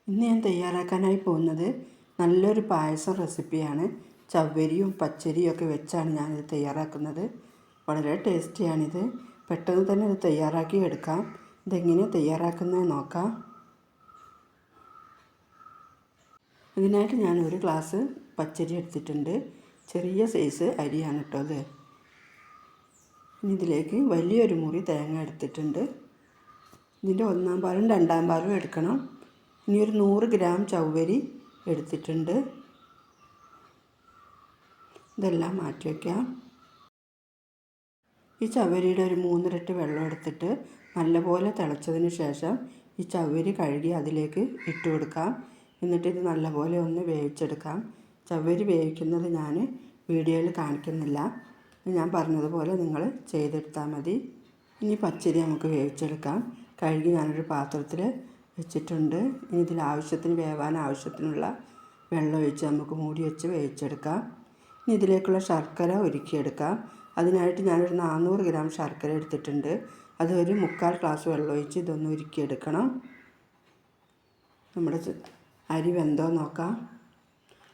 ഇന്ന് ഞാൻ തയ്യാറാക്കാനായി പോകുന്നത് നല്ലൊരു പായസം റെസിപ്പിയാണ്. ചവ്വരിയും പച്ചരിയും ഒക്കെ വെച്ചാണ് ഞാനിത് തയ്യാറാക്കുന്നത്. വളരെ ടേസ്റ്റിയാണിത്. പെട്ടെന്ന് തന്നെ ഇത് തയ്യാറാക്കി എടുക്കാം. ഇതെങ്ങനെ തയ്യാറാക്കുന്നത് നോക്കാം. ഇതിനായിട്ട് ഞാൻ ഒരു ഗ്ലാസ് പച്ചരി എടുത്തിട്ടുണ്ട്. ചെറിയ സൈസ് അരിയാണ് ഇട്ടത്. ഇനി ഇതിലേക്ക് വലിയൊരു മുറി തേങ്ങ എടുത്തിട്ടുണ്ട്. ഇതിൻ്റെ ഒന്നാം പാലും രണ്ടാം പാലും എടുക്കണം. ഇനി ഒരു 100 ഗ്രാം ചവ്വരി എടുത്തിട്ടുണ്ട്. ഇതെല്ലാം മാറ്റി വയ്ക്കാം. ഈ ചവ്വരിയുടെ ഒരു 3 ഇരട്ടി വെള്ളം എടുത്തിട്ട് നല്ലപോലെ തിളച്ചതിന് ശേഷം ഈ ചവ്വരി കഴുകി അതിലേക്ക് ഇട്ട് കൊടുക്കാം. എന്നിട്ട് ഇത് നല്ലപോലെ ഒന്ന് വേവിച്ചെടുക്കാം. ചവ്വരി വേവിക്കുന്നത് ഞാൻ വീഡിയോയിൽ കാണിക്കുന്നില്ല. ഞാൻ പറഞ്ഞതുപോലെ നിങ്ങൾ ചെയ്തെടുത്താൽ മതി. ഇനി പച്ചരി നമുക്ക് വേവിച്ചെടുക്കാം. കഴുകി ഞാനൊരു പാത്രത്തിൽ വെച്ചിട്ടുണ്ട്. ഇനി ഇതിൽ ആവശ്യത്തിന് വേവാൻ ആവശ്യത്തിനുള്ള വെള്ളം ഒഴിച്ച് നമുക്ക് മൂടി വെച്ച് വേവിച്ചെടുക്കാം. ഇനി ഇതിലേക്കുള്ള ശർക്കര ഉരുക്കിയെടുക്കാം. അതിനായിട്ട് ഞാനൊരു 400 ഗ്രാം ശർക്കര എടുത്തിട്ടുണ്ട്. അത് ഒരു 3/4 ഗ്ലാസ് വെള്ളം ഒഴിച്ച് ഇതൊന്ന് ഉരുക്കിയെടുക്കണം. നമ്മുടെ അരി വെന്തോ നോക്കാം.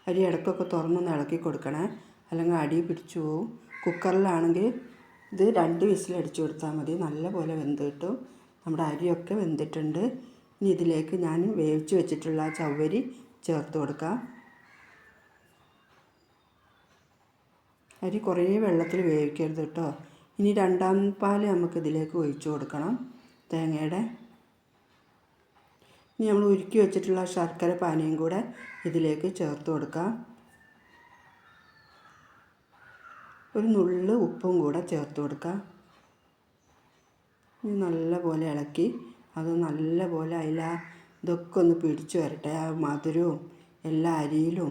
അരി ഇടയ്ക്കൊക്കെ തുറന്നൊന്ന് ഇളക്കി കൊടുക്കണേ, അല്ലെങ്കിൽ അടി പിടിച്ചു പോവും. കുക്കറിലാണെങ്കിൽ ഇത് 2 വിസിലടിച്ചു കൊടുത്താൽ മതി. നല്ലപോലെ വെന്ത് കിട്ടും. നമ്മുടെ അരിയൊക്കെ വെന്തിട്ടുണ്ട്. ഇനി ഇതിലേക്ക് ഞാൻ വേവിച്ച് വെച്ചിട്ടുള്ള ചവ്വരി ചേർത്ത് കൊടുക്കാം. അരി കുറേ വെള്ളത്തിൽ വേവിക്കരുത് കേട്ടോ. ഇനി രണ്ടാം പാൽ നമുക്ക് ഇതിലേക്ക് ഒഴിച്ചു കൊടുക്കണം തേങ്ങയുടെ. ഇനി നമ്മൾ ഉരുക്കി വെച്ചിട്ടുള്ള ശർക്കര പാനിയും കൂടെ ഇതിലേക്ക് ചേർത്ത് കൊടുക്കാം. ഒരു നുള്ള് ഉപ്പും കൂടെ ചേർത്ത് കൊടുക്കാം. ഇനി നല്ലപോലെ ഇളക്കി അത് നല്ലപോലെ ഇതൊക്കെ ഒന്ന് പിടിച്ചു വരട്ടെ. ആ മധുരവും എല്ലാ അരിയിലും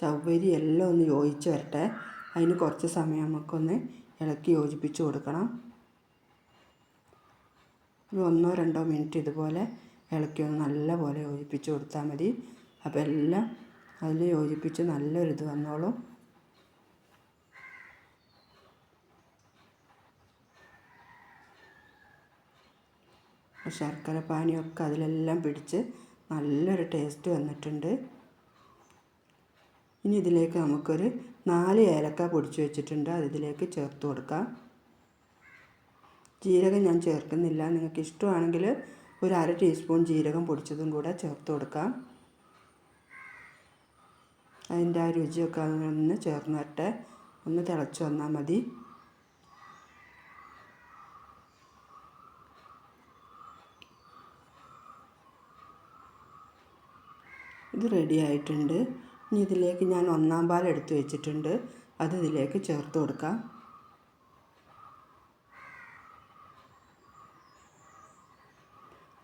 ചവ്വരി എല്ലാം ഒന്ന് യോജിച്ച് വരട്ടെ. അതിന് കുറച്ച് സമയം നമുക്കൊന്ന് ഇളക്കി യോജിപ്പിച്ച് കൊടുക്കണം. ഒരു 1-2 മിനിറ്റ് ഇതുപോലെ ഇളക്കി ഒന്ന് നല്ലപോലെ യോജിപ്പിച്ച് കൊടുത്താൽ മതി. അപ്പോൾ എല്ലാം അതിൽ യോജിപ്പിച്ച് നല്ലൊരിത് വന്നോളും. ശർക്കര പാനിയൊക്കെ അതിലെല്ലാം പിടിച്ച് നല്ലൊരു ടേസ്റ്റ് വന്നിട്ടുണ്ട്. ഇനി ഇതിലേക്ക് നമുക്കൊരു 4 ഏലക്ക പൊടിച്ച് വെച്ചിട്ടുണ്ട്. അത് ഇതിലേക്ക് ചേർത്ത് കൊടുക്കാം. ജീരകം ഞാൻ ചേർക്കുന്നില്ല. നിങ്ങൾക്ക് ഇഷ്ടമാണെങ്കിൽ ഒരു 1/2 ടീസ്പൂൺ ജീരകം പൊടിച്ചതും കൂടെ ചേർത്ത് കൊടുക്കാം. അതിൻ്റെ ആ രുചിയൊക്കെ അതിനൊന്ന് ചേർന്ന് വരട്ടെ. ഒന്ന് തിളച്ച് വന്നാൽ മതി. ഇത് റെഡി ആയിട്ടുണ്ട്. ഇനി ഇതിലേക്ക് ഞാൻ 1-ാം പാൽ എടുത്ത് വെച്ചിട്ടുണ്ട്. അത് ഇതിലേക്ക് ചേർത്ത് കൊടുക്കാം.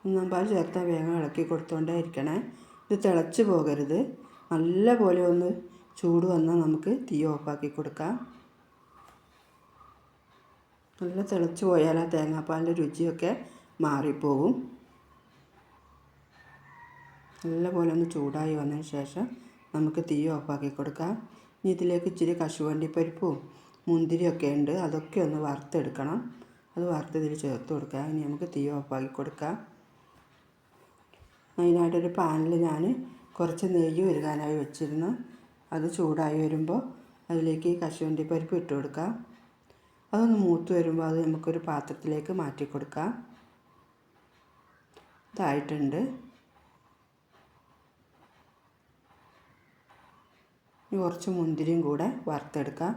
ഒന്നാം പാൽ ചേർത്താൽ വേഗം ഇളക്കി കൊടുത്തുകൊണ്ടേ ഇരിക്കണേ. ഇത് തിളച്ച് പോകരുത്. നല്ലപോലെ ഒന്ന് ചൂട് വന്നാൽ നമുക്ക് തീ ഓഫാക്കി കൊടുക്കാം. നല്ല തിളച്ച് പോയാൽ ആ തേങ്ങാപ്പാലിൻ്റെ രുചിയൊക്കെ മാറിപ്പോവും. നല്ലപോലെ ഒന്ന് ചൂടായി വന്നതിന് ശേഷം നമുക്ക് തീ ഓഫാക്കി കൊടുക്കാം. ഇനി ഇതിലേക്ക് ഇച്ചിരി കശുവണ്ടിപ്പരിപ്പും മുന്തിരിയൊക്കെ ഉണ്ട്. അതൊക്കെ ഒന്ന് വറുത്തെടുക്കണം. അത് വറുത്ത് ഇതിൽ ചേർത്ത് കൊടുക്കാം. ഇനി നമുക്ക് തീ ഓഫാക്കി കൊടുക്കാം. അതിനായിട്ടൊരു പാനിൽ ഞാൻ കുറച്ച് നെയ്യ് ഉരുകാനായി വെച്ചിരുന്നു. അത് ചൂടായി വരുമ്പോൾ അതിലേക്ക് ഈ കശുവണ്ടിപ്പരിപ്പ് ഇട്ട് കൊടുക്കാം. അതൊന്ന് മൂത്ത് വരുമ്പോൾ അത് നമുക്കൊരു പാത്രത്തിലേക്ക് മാറ്റി കൊടുക്കാം. ഇതായിട്ടുണ്ട്. ഇനി കുറച്ച് മുന്തിരിയും കൂടെ വറുത്തെടുക്കാം.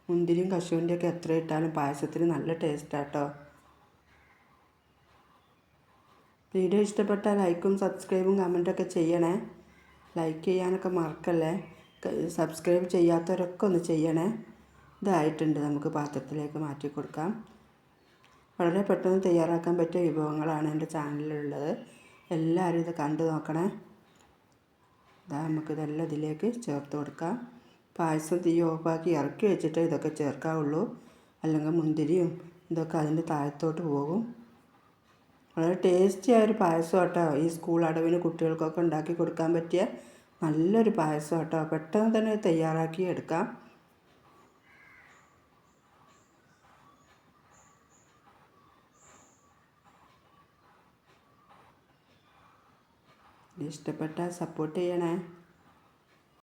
മുന്തിരിയും കശുവണ്ടിയൊക്കെ എത്ര ഇട്ടാലും പായസത്തിന് നല്ല ടേസ്റ്റാണ് കേട്ടോ. വീഡിയോ ഇഷ്ടപ്പെട്ടാൽ ലൈക്കും സബ്സ്ക്രൈബും കമൻറ്റൊക്കെ ചെയ്യണേ. ലൈക്ക് ചെയ്യാനൊക്കെ മറക്കല്ലേ. സബ്സ്ക്രൈബ് ചെയ്യാത്തവരൊക്കെ ഒന്ന് ചെയ്യണേ. ഇതായിട്ടുണ്ട്. നമുക്ക് പാത്രത്തിലേക്ക് മാറ്റി കൊടുക്കാം. വളരെ പെട്ടെന്ന് തയ്യാറാക്കാൻ പറ്റിയ വിഭവങ്ങളാണ് എൻ്റെ ചാനലിലുള്ളത്. എല്ലാവരും ഇത് കണ്ടു നോക്കണേ. നമുക്കിതെല്ലാം ഇതിലേക്ക് ചേർത്ത് കൊടുക്കാം. പായസം തീ ഓഫാക്കി ഇറക്കി വെച്ചിട്ട് ഇതൊക്കെ ചേർക്കാവുള്ളൂ. അല്ലെങ്കിൽ മുന്തിരിയും ഇതൊക്കെ അതിൻ്റെ താഴത്തോട്ട് പോകും. വളരെ ടേസ്റ്റിയായ ഒരു പായസം കേട്ടോ. ഈ സ്കൂൾ അടവിന് കുട്ടികൾക്കൊക്കെ ഉണ്ടാക്കി കൊടുക്കാൻ പറ്റിയ നല്ലൊരു പായസം കേട്ടോ. പെട്ടെന്ന് തന്നെ തയ്യാറാക്കി എടുക്കാം. ഇഷ്ടപ്പെട്ടാൽ സപ്പോർട്ട് ചെയ്യണേ.